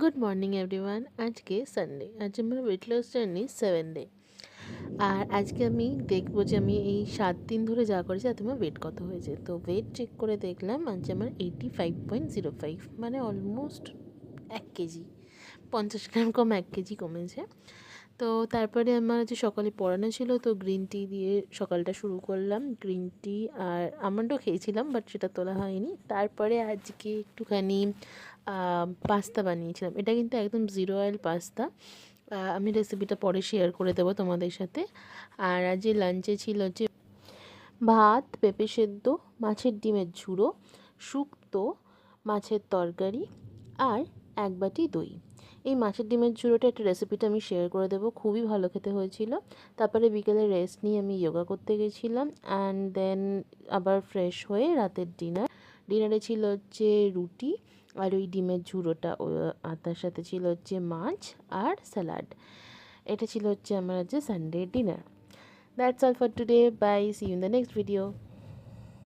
Good morning everyone. আজকে Sunday, আজ আমার ওয়েট লস জার্নি 7 ডে। আর আজকে আমি দেখবো যে আমি এই 7 দিন ধরে যা করেছি তাতে আমার ওয়েট কত হয়েছে। তো ওয়েট চেক করে দেখলাম আজ আমার 85.05, মানে অলমোস্ট 1 কেজি, 50 গ্রাম কম, 1 কেজি কমেছে। তো তারপরে আমার যে সকালে পড়ানো ছিল, তো গ্রিন টি দিয়ে সকালটা শুরু করলাম। গ্রিন টি আর আমন্ডও খেয়েছিলাম, বাট সেটা তোলা হয়নি। তারপরে আজকে একটুখানি পাস্তা বানিয়েছিলাম। এটা কিন্তু একদম জিরো অয়েল পাস্তা। আমি রেসিপিটা পরে শেয়ার করে দেবো তোমাদের সাথে। আর আজ লাঞ্চে ছিল যে ভাত, পেঁপে সেদ্ধ, মাছের ডিমের ঝুড়ো, শুক্তো, মাছের তরকারি আর 1 বাটি দই। এই মাছের ডিমের ঝুড়োটা একটা রেসিপিটা আমি শেয়ার করে দেবো, খুবই ভালো খেতে হয়েছিল। তারপরে বিকেলে রেস্ট নিয়ে আমি যোগা করতে গেছিলাম, অ্যান্ড দেন আবার ফ্রেশ হয়ে রাতের ডিনারে ছিল হচ্ছে রুটি আর ওই ডিমের ঝুড়োটা, আর তার সাথে ছিল হচ্ছে মাছ আর স্যালাড। এটা ছিল হচ্ছে আমার আজকে Sunday dinner. That's all for today, bye, see you in the next video.